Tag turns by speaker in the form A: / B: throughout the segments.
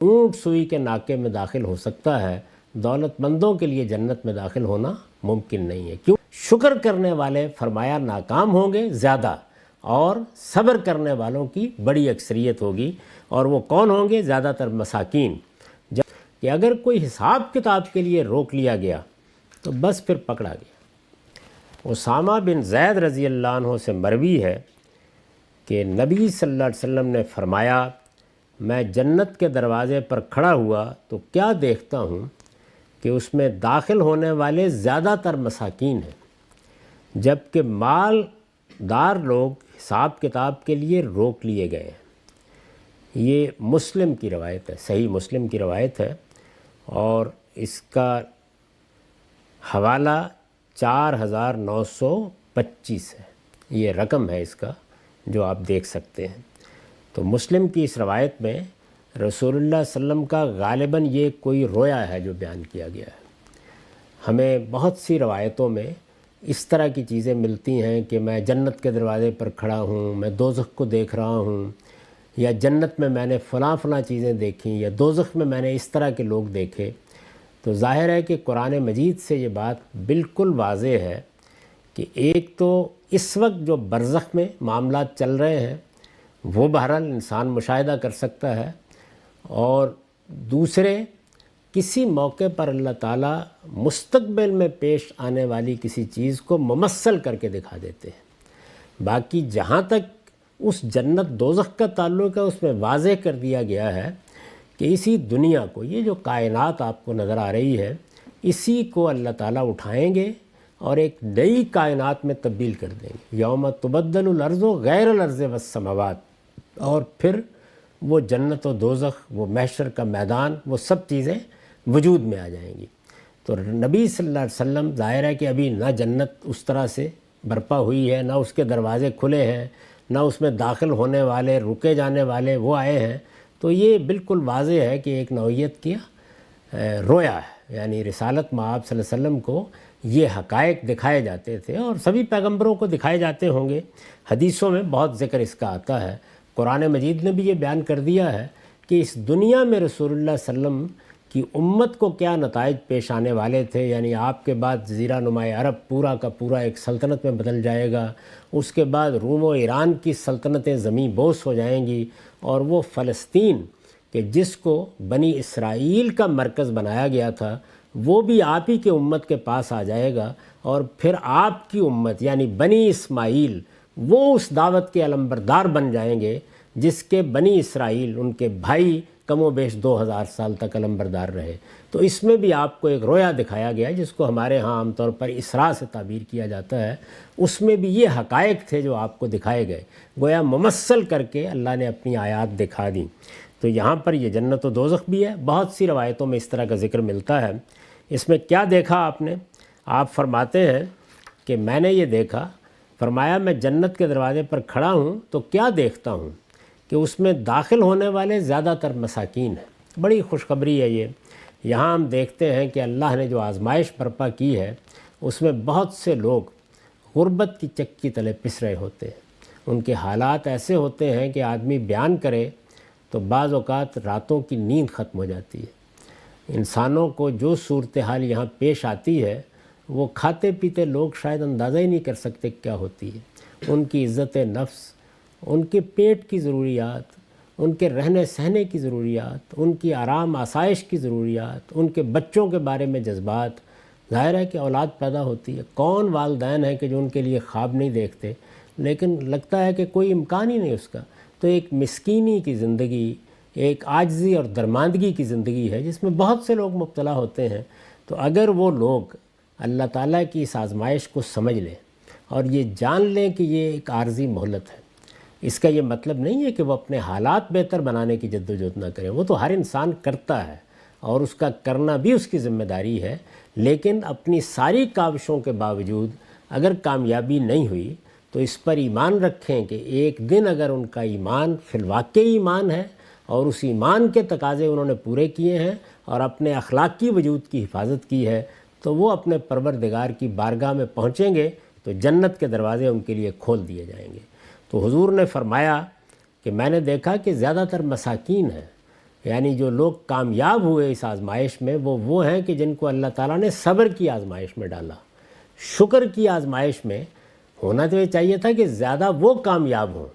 A: اونٹ سوئی کے ناکے میں داخل ہو سکتا ہے، دولت مندوں کے لیے جنت میں داخل ہونا ممکن نہیں ہے۔ کیوں؟ شکر کرنے والے فرمایا ناکام ہوں گے زیادہ، اور صبر کرنے والوں کی بڑی اکثریت ہوگی، اور وہ کون ہوں گے؟ زیادہ تر مساکین۔ کہ اگر کوئی حساب کتاب کے لیے روک لیا گیا تو بس پھر پکڑا گیا۔ اسامہ بن زید رضی اللہ عنہ سے مروی ہے کہ نبی صلی اللہ علیہ وسلم نے فرمایا، میں جنت کے دروازے پر کھڑا ہوا تو کیا دیکھتا ہوں کہ اس میں داخل ہونے والے زیادہ تر مساکین ہیں، جبکہ مال دار لوگ حساب کتاب کے لیے روک لیے گئے ہیں۔ یہ مسلم کی روایت ہے، صحیح مسلم کی روایت ہے، اور اس کا حوالہ 4925 ہے، یہ رقم ہے اس کا جو آپ دیکھ سکتے ہیں۔ تو مسلم کی اس روایت میں رسول اللہ صلی اللہ علیہ وسلم کا غالباً یہ کوئی رویا ہے جو بیان کیا گیا ہے۔ ہمیں بہت سی روایتوں میں اس طرح کی چیزیں ملتی ہیں کہ میں جنت کے دروازے پر کھڑا ہوں، میں دوزخ کو دیکھ رہا ہوں، یا جنت میں نے فلاں چیزیں دیکھیں، یا دوزخ میں نے اس طرح کے لوگ دیکھے۔ تو ظاہر ہے کہ قرآن مجید سے یہ بات بالکل واضح ہے کہ ایک تو اس وقت جو برزخ میں معاملات چل رہے ہیں وہ بہرحال انسان مشاہدہ کر سکتا ہے، اور دوسرے کسی موقع پر اللہ تعالیٰ مستقبل میں پیش آنے والی کسی چیز کو ممثل کر کے دکھا دیتے ہیں۔ باقی جہاں تک اس جنت دوزخ کا تعلق ہے اس میں واضح کر دیا گیا ہے کہ اسی دنیا کو، یہ جو کائنات آپ کو نظر آ رہی ہے، اسی کو اللہ تعالیٰ اٹھائیں گے اور ایک نئی کائنات میں تبدیل کر دیں گے۔ یوم تبدل الارض غیر الارض والسماوات، اور پھر وہ جنت و دوزخ، وہ محشر کا میدان، وہ سب چیزیں وجود میں آ جائیں گی۔ تو نبی صلی اللہ علیہ وسلم ظاہر ہے کہ ابھی نہ جنت اس طرح سے برپا ہوئی ہے، نہ اس کے دروازے کھلے ہیں، نہ اس میں داخل ہونے والے، رکے جانے والے وہ آئے ہیں۔ تو یہ بالکل واضح ہے کہ ایک نوعیت کی رویا ہے، یعنی رسالت مآب صلی اللہ علیہ وسلم کو یہ حقائق دکھائے جاتے تھے، اور سبھی پیغمبروں کو دکھائے جاتے ہوں گے۔ حدیثوں میں بہت ذکر اس کا آتا ہے، قرآن مجید نے بھی یہ بیان کر دیا ہے کہ اس دنیا میں رسول اللہ صلی اللہ علیہ وسلم کی امت کو کیا نتائج پیش آنے والے تھے، یعنی آپ کے بعد جزیرہ نماء عرب پورا کا پورا ایک سلطنت میں بدل جائے گا، اس کے بعد روم و ایران کی سلطنتیں زمین بوس ہو جائیں گی، اور وہ فلسطین کہ جس کو بنی اسرائیل کا مرکز بنایا گیا تھا وہ بھی آپ ہی کے امت کے پاس آ جائے گا، اور پھر آپ کی امت یعنی بنی اسماعیل وہ اس دعوت کے علمبردار بن جائیں گے جس کے بنی اسرائیل، ان کے بھائی کم و بیش 2000 سال تک علمبردار رہے۔ تو اس میں بھی آپ کو ایک رویا دکھایا گیا جس کو ہمارے ہاں عام طور پر اسراء سے تعبیر کیا جاتا ہے، اس میں بھی یہ حقائق تھے جو آپ کو دکھائے گئے، گویا ممثل کر کے اللہ نے اپنی آیات دکھا دیں۔ تو یہاں پر یہ جنت و دوزخ بھی ہے، بہت سی روایتوں میں اس طرح کا ذکر ملتا ہے۔ اس میں کیا دیکھا آپ نے؟ آپ فرماتے ہیں کہ میں نے یہ دیکھا، فرمایا میں جنت کے دروازے پر کھڑا ہوں تو کیا دیکھتا ہوں کہ اس میں داخل ہونے والے زیادہ تر مساکین ہیں۔ بڑی خوشخبری ہے یہ۔ یہاں ہم دیکھتے ہیں کہ اللہ نے جو آزمائش برپا کی ہے اس میں بہت سے لوگ غربت کی چکی تلے پس رہے ہوتے ہیں، ان کے حالات ایسے ہوتے ہیں کہ آدمی بیان کرے تو بعض اوقات راتوں کی نیند ختم ہو جاتی ہے۔ انسانوں کو جو صورتحال یہاں پیش آتی ہے وہ کھاتے پیتے لوگ شاید اندازہ ہی نہیں کر سکتے کیا ہوتی ہے۔ ان کی عزت نفس، ان کے پیٹ کی ضروریات، ان کے رہنے سہنے کی ضروریات، ان کی آرام آسائش کی ضروریات، ان کے بچوں کے بارے میں جذبات، ظاہر ہے کہ اولاد پیدا ہوتی ہے، کون والدین ہیں کہ جو ان کے لیے خواب نہیں دیکھتے، لیکن لگتا ہے کہ کوئی امکان ہی نہیں اس کا۔ تو ایک مسکینی کی زندگی، ایک عاجزی اور درماندگی کی زندگی ہے جس میں بہت سے لوگ مبتلا ہوتے ہیں۔ تو اگر وہ لوگ اللہ تعالیٰ کی اس آزمائش کو سمجھ لیں اور یہ جان لیں کہ یہ ایک عارضی مہلت ہے، اس کا یہ مطلب نہیں ہے کہ وہ اپنے حالات بہتر بنانے کی جد و جہد نہ کریں، وہ تو ہر انسان کرتا ہے اور اس کا کرنا بھی اس کی ذمہ داری ہے، لیکن اپنی ساری کاوشوں کے باوجود اگر کامیابی نہیں ہوئی تو اس پر ایمان رکھیں کہ ایک دن اگر ان کا ایمان فی الواقع ایمان ہے اور اس ایمان کے تقاضے انہوں نے پورے کیے ہیں اور اپنے اخلاقی وجود کی حفاظت کی ہے تو وہ اپنے پروردگار کی بارگاہ میں پہنچیں گے تو جنت کے دروازے ان کے لیے کھول دیے جائیں گے۔ تو حضور نے فرمایا کہ میں نے دیکھا کہ زیادہ تر مساکین ہیں، یعنی جو لوگ کامیاب ہوئے اس آزمائش میں وہ ہیں کہ جن کو اللہ تعالیٰ نے صبر کی آزمائش میں ڈالا. شکر کی آزمائش میں ہونا تو یہ چاہیے تھا کہ زیادہ وہ کامیاب ہوں.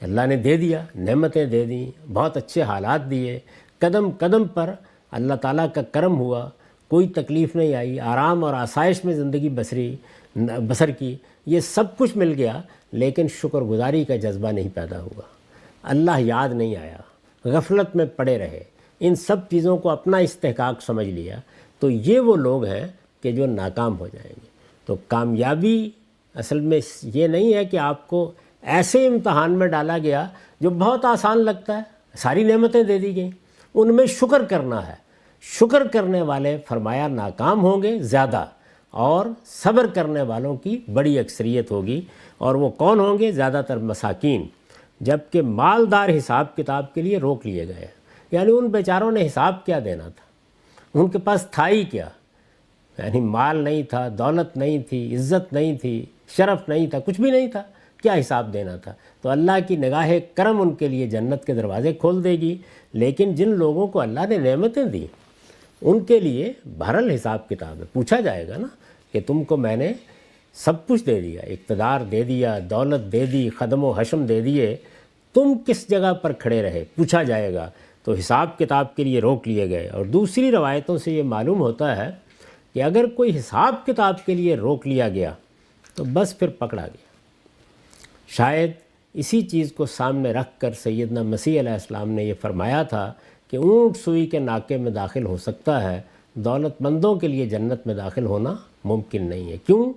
A: اللہ نے دے دیا، نعمتیں دے دیں، بہت اچھے حالات دیے، قدم قدم پر اللہ تعالیٰ کا کرم ہوا، کوئی تکلیف نہیں آئی، آرام اور آسائش میں زندگی بسر کی، یہ سب کچھ مل گیا، لیکن شکر گزاری کا جذبہ نہیں پیدا ہوا، اللہ یاد نہیں آیا، غفلت میں پڑے رہے، ان سب چیزوں کو اپنا استحقاق سمجھ لیا، تو یہ وہ لوگ ہیں کہ جو ناکام ہو جائیں گے. تو کامیابی اصل میں یہ نہیں ہے کہ آپ کو ایسے امتحان میں ڈالا گیا جو بہت آسان لگتا ہے، ساری نعمتیں دے دی گئیں، ان میں شکر کرنا ہے. شکر کرنے والے فرمایا ناکام ہوں گے زیادہ، اور صبر کرنے والوں کی بڑی اکثریت ہوگی. اور وہ کون ہوں گے؟ زیادہ تر مساکین، جبکہ مالدار حساب کتاب کے لیے روک لیے گئے. یعنی ان بیچاروں نے حساب کیا دینا تھا، ان کے پاس تھا ہی کیا؟ یعنی مال نہیں تھا، دولت نہیں تھی، عزت نہیں تھی، شرف نہیں تھا، کچھ بھی نہیں تھا، کیا حساب دینا تھا؟ تو اللہ کی نگاہ کرم ان کے لیے جنت کے دروازے کھول دے گی. لیکن جن لوگوں کو اللہ نے نعمتیں دی ان کے لیے بہرحال حساب کتاب ہے، پوچھا جائے گا نا کہ تم کو میں نے سب کچھ دے دیا، اقتدار دے دیا، دولت دے دی، خدم و حشم دے دیے، تم کس جگہ پر کھڑے رہے، پوچھا جائے گا. تو حساب کتاب کے لیے روک لیے گئے. اور دوسری روایتوں سے یہ معلوم ہوتا ہے کہ اگر کوئی حساب کتاب کے لیے روک لیا گیا تو بس پھر پکڑا گیا. شاید اسی چیز کو سامنے رکھ کر سیدنا مسیح علیہ السلام نے یہ فرمایا تھا کہ اونٹ سوئی کے ناکے میں داخل ہو سکتا ہے، دولت مندوں کے لیے جنت میں داخل ہونا ممکن نہیں ہے. کیوں؟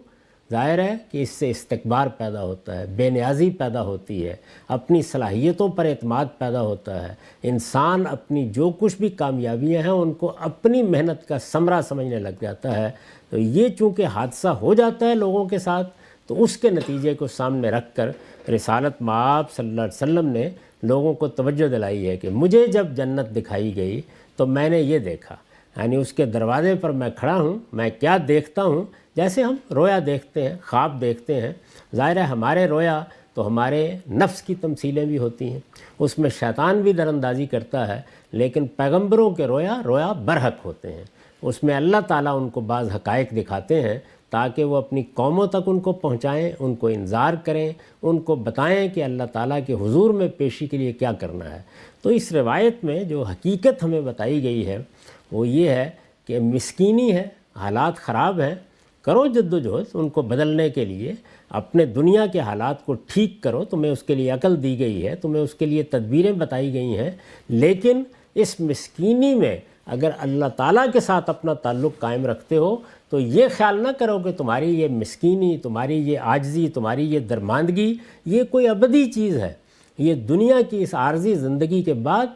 A: ظاہر ہے کہ اس سے استکبار پیدا ہوتا ہے، بے نیازی پیدا ہوتی ہے، اپنی صلاحیتوں پر اعتماد پیدا ہوتا ہے. انسان اپنی جو کچھ بھی کامیابیاں ہیں ان کو اپنی محنت کا ثمرہ سمجھنے لگ جاتا ہے. تو یہ چونکہ حادثہ ہو جاتا ہے لوگوں کے ساتھ، تو اس کے نتیجے کو سامنے رکھ کر رسالت مآب صلی اللہ علیہ وسلم نے لوگوں کو توجہ دلائی ہے کہ مجھے جب جنت دکھائی گئی تو میں نے یہ دیکھا، یعنی اس کے دروازے پر میں کھڑا ہوں، میں کیا دیکھتا ہوں؟ جیسے ہم رویا دیکھتے ہیں، خواب دیکھتے ہیں. ظاہر ہے ہمارے رویا تو ہمارے نفس کی تمثیلیں بھی ہوتی ہیں، اس میں شیطان بھی در اندازی کرتا ہے، لیکن پیغمبروں کے رویا برحق ہوتے ہیں. اس میں اللہ تعالیٰ ان کو بعض حقائق دکھاتے ہیں تاکہ وہ اپنی قوموں تک ان کو پہنچائیں، ان کو انذار کریں، ان کو بتائیں کہ اللہ تعالیٰ کے حضور میں پیشی کے لیے کیا کرنا ہے. تو اس روایت میں جو حقیقت ہمیں بتائی گئی ہے وہ یہ ہے کہ مسکینی ہے، حالات خراب ہیں، کرو جد و جہد ان کو بدلنے کے لیے، اپنے دنیا کے حالات کو ٹھیک کرو، تمہیں اس کے لیے عقل دی گئی ہے، تمہیں اس کے لیے تدبیریں بتائی گئی ہیں. لیکن اس مسکینی میں اگر اللہ تعالیٰ کے ساتھ اپنا تعلق قائم رکھتے ہو تو یہ خیال نہ کرو کہ تمہاری یہ مسکینی، تمہاری یہ عاجزی، تمہاری یہ درماندگی یہ کوئی ابدی چیز ہے، یہ دنیا کی اس عارضی زندگی کے بعد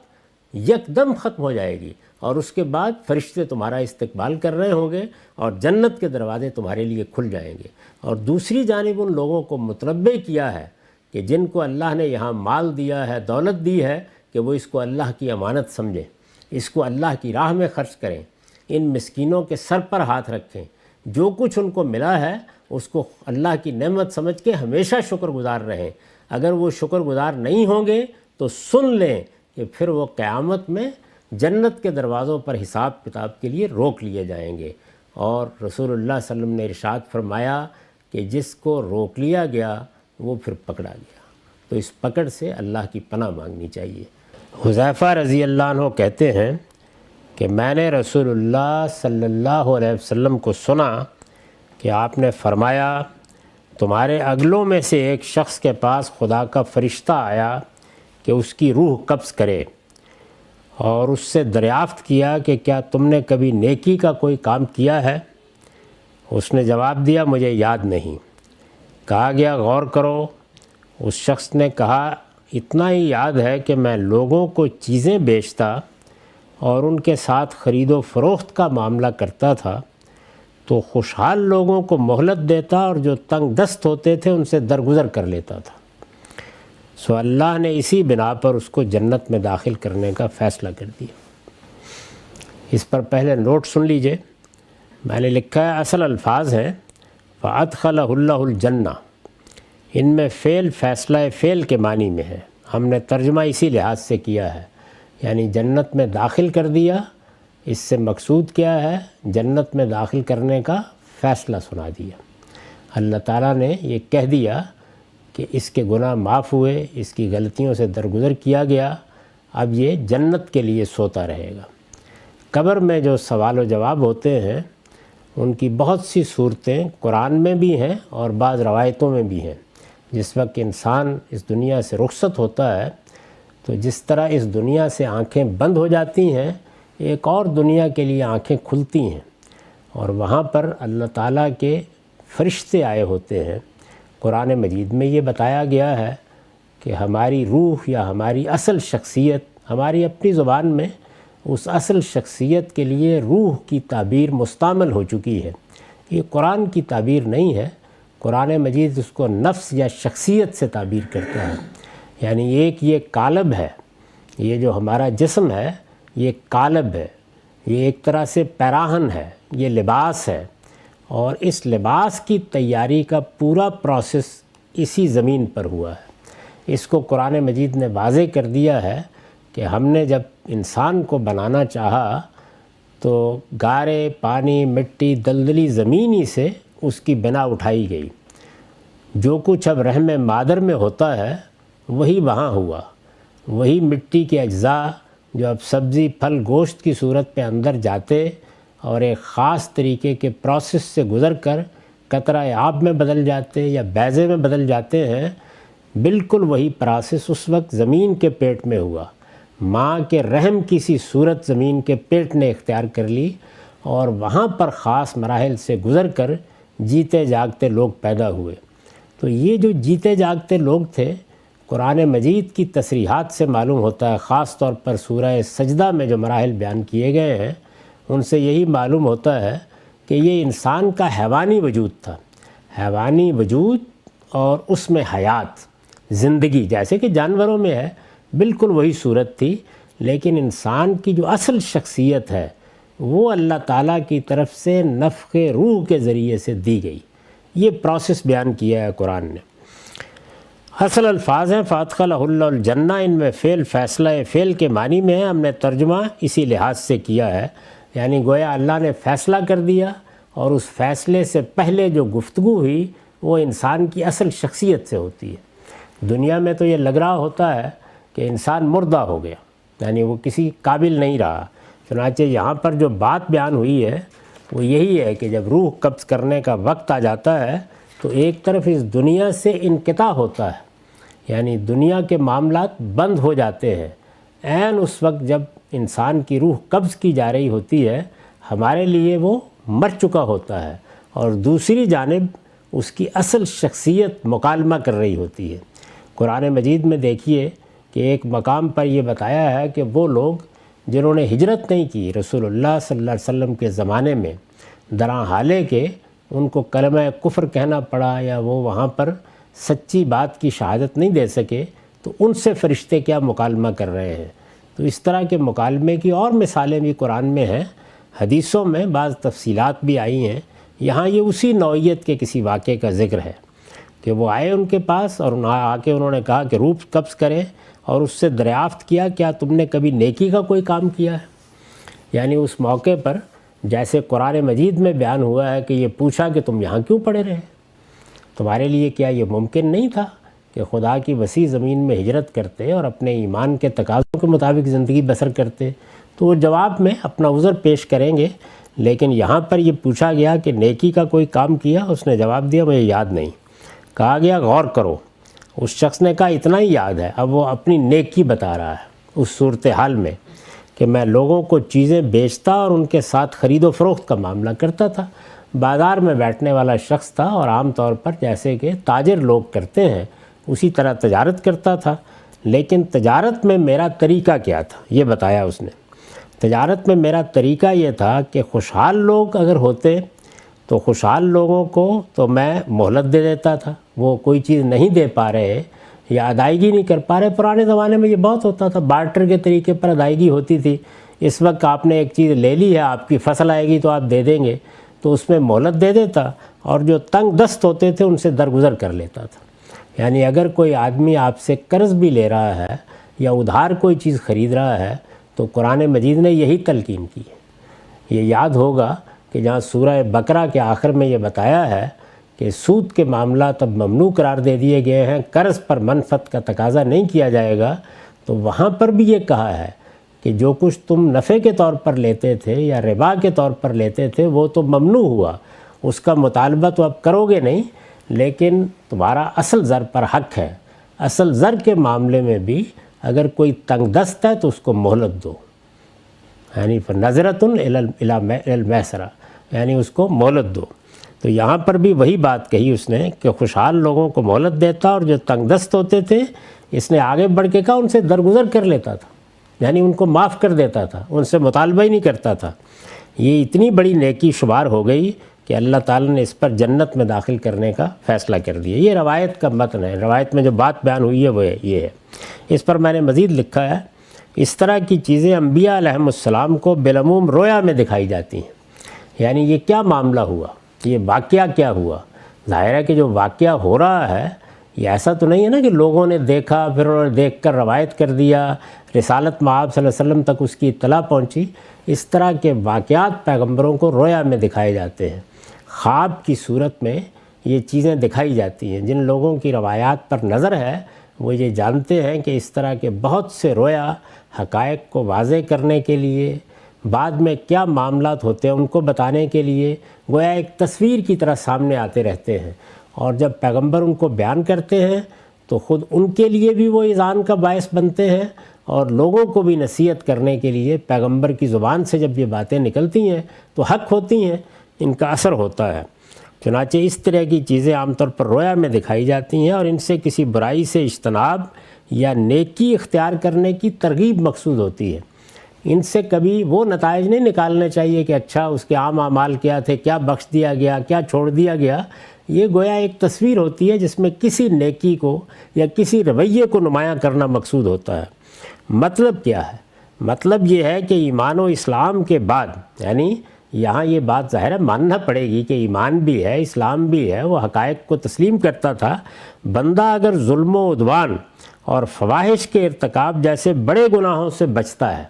A: یکدم ختم ہو جائے گی، اور اس کے بعد فرشتے تمہارا استقبال کر رہے ہوں گے اور جنت کے دروازے تمہارے لیے کھل جائیں گے. اور دوسری جانب ان لوگوں کو متنبہ کیا ہے کہ جن کو اللہ نے یہاں مال دیا ہے، دولت دی ہے، کہ وہ اس کو اللہ کی امانت سمجھیں، اس کو اللہ کی راہ میں خرچ کریں، ان مسکینوں کے سر پر ہاتھ رکھیں، جو کچھ ان کو ملا ہے اس کو اللہ کی نعمت سمجھ کے ہمیشہ شکر گزار رہیں. اگر وہ شکر گزار نہیں ہوں گے تو سن لیں کہ پھر وہ قیامت میں جنت کے دروازوں پر حساب کتاب کے لیے روک لیے جائیں گے. اور رسول اللہ صلی اللہ علیہ وسلم نے ارشاد فرمایا کہ جس کو روک لیا گیا وہ پھر پکڑا گیا. تو اس پکڑ سے اللہ کی پناہ مانگنی چاہیے. حذیفہ رضی اللہ عنہ کہتے ہیں کہ میں نے رسول اللہ صلی اللہ علیہ وسلم کو سنا کہ آپ نے فرمایا تمہارے اگلوں میں سے ایک شخص کے پاس خدا کا فرشتہ آیا کہ اس کی روح قبض کرے، اور اس سے دریافت کیا کہ کیا تم نے کبھی نیکی کا کوئی کام کیا ہے؟ اس نے جواب دیا مجھے یاد نہیں. کہا گیا غور کرو. اس شخص نے کہا اتنا ہی یاد ہے کہ میں لوگوں کو چیزیں بیچتا اور ان کے ساتھ خرید و فروخت کا معاملہ کرتا تھا، تو خوشحال لوگوں کو مہلت دیتا اور جو تنگ دست ہوتے تھے ان سے درگزر کر لیتا تھا. سو اللہ نے اسی بنا پر اس کو جنت میں داخل کرنے کا فیصلہ کر دیا. اس پر پہلے نوٹ سن لیجئے. میں نے لکھا ہے اصل الفاظ ہیں فَأَدْخَلَهُ اللَّهُ الْجَنَّةَ. ان میں فعل فیصلہ فعل کے معنی میں ہے، ہم نے ترجمہ اسی لحاظ سے کیا ہے. یعنی جنت میں داخل کر دیا، اس سے مقصود کیا ہے؟ جنت میں داخل کرنے کا فیصلہ سنا دیا۔ اللہ تعالیٰ نے یہ کہہ دیا کہ اس کے گناہ معاف ہوئے، اس کی غلطیوں سے درگزر کیا گیا، اب یہ جنت کے لیے سوتا رہے گا۔ قبر میں جو سوال و جواب ہوتے ہیں ان کی بہت سی صورتیں قرآن میں بھی ہیں اور بعض روایتوں میں بھی ہیں۔ جس وقت انسان اس دنیا سے رخصت ہوتا ہے تو جس طرح اس دنیا سے آنکھیں بند ہو جاتی ہیں، ایک اور دنیا کے لیے آنکھیں کھلتی ہیں، اور وہاں پر اللہ تعالیٰ کے فرشتے آئے ہوتے ہیں۔ قرآن مجید میں یہ بتایا گیا ہے کہ ہماری روح یا ہماری اصل شخصیت، ہماری اپنی زبان میں اس اصل شخصیت کے لیے روح کی تعبیر مستعمل ہو چکی ہے۔ یہ قرآن کی تعبیر نہیں ہے، قرآن مجید اس کو نفس یا شخصیت سے تعبیر کرتا ہے۔ یعنی ایک یہ قالب ہے، یہ جو ہمارا جسم ہے یہ قالب ہے، یہ ایک طرح سے پیراہن ہے، یہ لباس ہے، اور اس لباس کی تیاری کا پورا پروسیس اسی زمین پر ہوا ہے۔ اس کو قرآن مجید نے واضح کر دیا ہے کہ ہم نے جب انسان کو بنانا چاہا تو گارے، پانی، مٹی، دلدلی زمین ہی سے اس کی بنا اٹھائی گئی۔ جو کچھ اب رحم مادر میں ہوتا ہے وہی وہاں ہوا، وہی مٹی کے اجزاء جو اب سبزی، پھل، گوشت کی صورت پہ اندر جاتے اور ایک خاص طریقے کے پروسیس سے گزر کر قطرہ آب میں بدل جاتے یا بیضے میں بدل جاتے ہیں، بالکل وہی پروسیس اس وقت زمین کے پیٹ میں ہوا۔ ماں کے رحم کسی صورت زمین کے پیٹ نے اختیار کر لی اور وہاں پر خاص مراحل سے گزر کر جیتے جاگتے لوگ پیدا ہوئے۔ تو یہ جو جیتے جاگتے لوگ تھے، قرآن مجید کی تصریحات سے معلوم ہوتا ہے، خاص طور پر سورہ سجدہ میں جو مراحل بیان کیے گئے ہیں ان سے یہی معلوم ہوتا ہے کہ یہ انسان کا حیوانی وجود تھا، حیوانی وجود، اور اس میں حیات، زندگی جیسے کہ جانوروں میں ہے، بالکل وہی صورت تھی، لیکن انسان کی جو اصل شخصیت ہے وہ اللہ تعالیٰ کی طرف سے نفخ روح کے ذریعے سے دی گئی۔ یہ پروسیس بیان کیا ہے قرآن نے۔ اصل الفاظ ہیں فَأَدْخَلَهُ اللَّهُ الْجَنَّةَ، ان میں فعل فیصلہ فعل کے معنی میں ہے، ہم نے ترجمہ اسی لحاظ سے کیا ہے، یعنی گویا اللہ نے فیصلہ کر دیا اور اس فیصلے سے پہلے جو گفتگو ہوئی وہ انسان کی اصل شخصیت سے ہوتی ہے۔ دنیا میں تو یہ لگ رہا ہوتا ہے کہ انسان مردہ ہو گیا، یعنی وہ کسی قابل نہیں رہا، چنانچہ یہاں پر جو بات بیان ہوئی ہے وہ یہی ہے کہ جب روح قبض کرنے کا وقت آ جاتا ہے تو ایک طرف اس دنیا سے انقطاع ہوتا ہے، یعنی دنیا کے معاملات بند ہو جاتے ہیں۔ عین اس وقت جب انسان کی روح قبض کی جا رہی ہوتی ہے ہمارے لیے وہ مر چکا ہوتا ہے، اور دوسری جانب اس کی اصل شخصیت مکالمہ کر رہی ہوتی ہے۔ قرآن مجید میں دیکھیے کہ ایک مقام پر یہ بتایا ہے کہ وہ لوگ جنہوں نے ہجرت نہیں کی رسول اللہ صلی اللہ علیہ وسلم کے زمانے میں، درا حالے کے ان کو کلمہ کفر کہنا پڑا یا وہ وہاں پر سچی بات کی شہادت نہیں دے سکے، تو ان سے فرشتے کیا مکالمہ کر رہے ہیں۔ تو اس طرح کے مکالمے کی اور مثالیں بھی قرآن میں ہیں، حدیثوں میں بعض تفصیلات بھی آئی ہیں۔ یہاں یہ اسی نوعیت کے کسی واقعے کا ذکر ہے کہ وہ آئے ان کے پاس اور آ کے انہوں نے کہا کہ روح قبض کریں، اور اس سے دریافت کیا کیا تم نے کبھی نیکی کا کوئی کام کیا ہے؟ یعنی اس موقع پر جیسے قرآن مجید میں بیان ہوا ہے کہ یہ پوچھا کہ تم یہاں کیوں پڑے رہے، تمہارے لیے کیا یہ ممکن نہیں تھا کہ خدا کی وسیع زمین میں ہجرت کرتے اور اپنے ایمان کے تقاضوں کے مطابق زندگی بسر کرتے؟ تو وہ جواب میں اپنا عذر پیش کریں گے، لیکن یہاں پر یہ پوچھا گیا کہ نیکی کا کوئی کام کیا؟ اس نے جواب دیا مجھے یاد نہیں۔ کہا گیا غور کرو، اس شخص نے کہا اتنا ہی یاد ہے۔ اب وہ اپنی نیکی بتا رہا ہے اس صورتحال میں کہ میں لوگوں کو چیزیں بیچتا اور ان کے ساتھ خرید و فروخت کا معاملہ کرتا تھا، بازار میں بیٹھنے والا شخص تھا، اور عام طور پر جیسے کہ تاجر لوگ کرتے ہیں اسی طرح تجارت کرتا تھا، لیکن تجارت میں میرا طریقہ کیا تھا یہ بتایا اس نے۔ تجارت میں میرا طریقہ یہ تھا کہ خوشحال لوگ اگر ہوتے تو خوشحال لوگوں کو تو میں مہلت دے دیتا تھا، وہ کوئی چیز نہیں دے پا رہے یا ادائیگی نہیں کر پا رہے۔ پرانے زمانے میں یہ بہت ہوتا تھا، بارٹر کے طریقے پر ادائیگی ہوتی تھی۔ اس وقت آپ نے ایک چیز لے لی ہے، آپ کی فصل آئے گی تو آپ دے دیں گے، تو اس میں مہلت دے دیتا، اور جو تنگ دست ہوتے تھے ان سے درگزر کر لیتا تھا۔ یعنی اگر کوئی آدمی آپ سے قرض بھی لے رہا ہے یا ادھار کوئی چیز خرید رہا ہے تو قرآن مجید نے یہی تلقین کی ہے۔ یہ یاد ہوگا کہ جہاں سورہ بقرہ کے آخر میں یہ بتایا ہے کہ سود کے معاملات اب ممنوع قرار دے دیے گئے ہیں، قرض پر منفعت کا تقاضا نہیں کیا جائے گا، تو وہاں پر بھی یہ کہا ہے کہ جو کچھ تم نفع کے طور پر لیتے تھے یا ربا کے طور پر لیتے تھے وہ تو ممنوع ہوا، اس کا مطالبہ تو اب کرو گے نہیں، لیکن تمہارا اصل زر پر حق ہے۔ اصل زر کے معاملے میں بھی اگر کوئی تنگ دست ہے تو اس کو مہلت دو، یعنی فنظرۃ الی المیسرہ، یعنی اس کو مہلت دو۔ تو یہاں پر بھی وہی بات کہی اس نے کہ خوشحال لوگوں کو مہلت دیتا، اور جو تنگ دست ہوتے تھے اس نے آگے بڑھ کے کہا ان سے درگزر کر لیتا تھا، یعنی ان کو معاف کر دیتا تھا، ان سے مطالبہ ہی نہیں کرتا تھا۔ یہ اتنی بڑی نیکی شمار ہو گئی کہ اللہ تعالیٰ نے اس پر جنت میں داخل کرنے کا فیصلہ کر دیا۔ یہ روایت کا متن ہے، روایت میں جو بات بیان ہوئی ہے وہ یہ ہے۔ اس پر میں نے مزید لکھا ہے، اس طرح کی چیزیں انبیاء علیہم السلام کو بالعموم رویا میں دکھائی جاتی ہیں، یعنی یہ کیا معاملہ ہوا، یہ واقعہ کیا ہوا۔ ظاہر ہے کہ جو واقعہ ہو رہا ہے یہ ایسا تو نہیں ہے نا کہ لوگوں نے دیکھا پھر انہوں نے دیکھ کر روایت کر دیا، رسالت مآب صلی اللہ علیہ وسلم تک اس کی اطلاع پہنچی۔ اس طرح کے واقعات پیغمبروں کو رویا میں دکھائے جاتے ہیں، خواب کی صورت میں یہ چیزیں دکھائی جاتی ہیں۔ جن لوگوں کی روایات پر نظر ہے وہ یہ جانتے ہیں کہ اس طرح کے بہت سے رویا حقائق کو واضح کرنے کے لیے، بعد میں کیا معاملات ہوتے ہیں ان کو بتانے کے لیے گویا ایک تصویر کی طرح سامنے آتے رہتے ہیں، اور جب پیغمبر ان کو بیان کرتے ہیں تو خود ان کے لیے بھی وہ اذعان کا باعث بنتے ہیں، اور لوگوں کو بھی نصیحت کرنے کے لیے پیغمبر کی زبان سے جب یہ باتیں نکلتی ہیں تو حق ہوتی ہیں، ان کا اثر ہوتا ہے۔ چنانچہ اس طرح کی چیزیں عام طور پر رویا میں دکھائی جاتی ہیں، اور ان سے کسی برائی سے اجتناب یا نیکی اختیار کرنے کی ترغیب مقصود ہوتی ہے۔ ان سے کبھی وہ نتائج نہیں نکالنے چاہیے کہ اچھا اس کے عام اعمال کیا تھے، کیا بخش دیا گیا، کیا چھوڑ دیا گیا۔ یہ گویا ایک تصویر ہوتی ہے جس میں کسی نیکی کو یا کسی رویے کو نمایاں کرنا مقصود ہوتا ہے۔ مطلب کیا ہے؟ مطلب یہ ہے کہ ایمان و اسلام کے بعد، یعنی یہاں یہ بات ظاہر ہے ماننا پڑے گی کہ ایمان بھی ہے، اسلام بھی ہے، وہ حقائق کو تسلیم کرتا تھا، بندہ اگر ظلم و عدوان اور فواحش کے ارتکاب جیسے بڑے گناہوں سے بچتا ہے،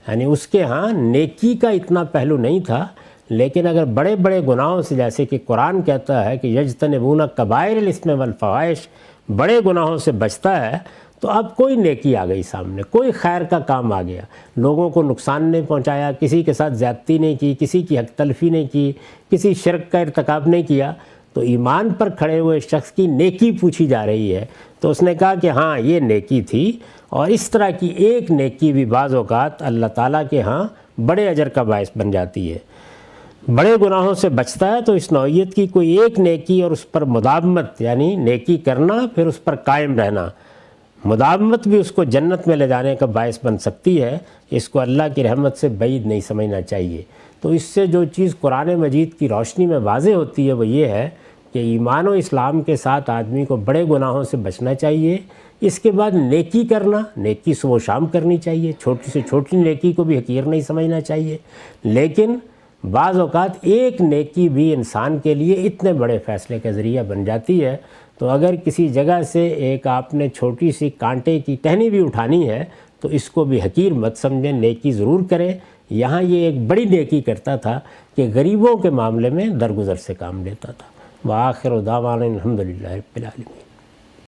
A: یعنی اس کے ہاں نیکی کا اتنا پہلو نہیں تھا، لیکن اگر بڑے بڑے گناہوں سے، جیسے کہ قرآن کہتا ہے کہ یجتنبون کبائر الاثم والفواحش، بڑے گناہوں سے بچتا ہے، تو اب کوئی نیکی آ گئی سامنے، کوئی خیر کا کام آ گیا، لوگوں کو نقصان نہیں پہنچایا، کسی کے ساتھ زیادتی نہیں کی، کسی کی حق تلفی نہیں کی، کسی شرک کا ارتکاب نہیں کیا، تو ایمان پر کھڑے ہوئے شخص کی نیکی پوچھی جا رہی ہے۔ تو اس نے کہا کہ ہاں یہ نیکی تھی، اور اس طرح کی ایک نیکی بھی بعض اوقات اللہ تعالیٰ کے ہاں بڑے اجر کا باعث بن جاتی ہے۔ بڑے گناہوں سے بچتا ہے تو اس نوعیت کی کوئی ایک نیکی اور اس پر مداومت، یعنی نیکی کرنا پھر اس پر قائم رہنا، مداومت بھی اس کو جنت میں لے جانے کا باعث بن سکتی ہے۔ اس کو اللہ کی رحمت سے بعید نہیں سمجھنا چاہیے۔ تو اس سے جو چیز قرآن مجید کی روشنی میں واضح ہوتی ہے وہ یہ ہے کہ ایمان و اسلام کے ساتھ آدمی کو بڑے گناہوں سے بچنا چاہیے، اس کے بعد نیکی کرنا، نیکی صبح و شام کرنی چاہیے، چھوٹی سے چھوٹی نیکی کو بھی حقیر نہیں سمجھنا چاہیے، لیکن بعض اوقات ایک نیکی بھی انسان کے لیے اتنے بڑے فیصلے کا ذریعہ بن جاتی ہے۔ تو اگر کسی جگہ سے ایک آپ نے چھوٹی سی کانٹے کی ٹہنی بھی اٹھانی ہے تو اس کو بھی حقیر مت سمجھیں، نیکی ضرور کریں۔ یہاں یہ ایک بڑی نیکی کرتا تھا کہ غریبوں کے معاملے میں درگزر سے کام لیتا تھا۔ وآخر دعوانا الحمدللہ رب العالمین۔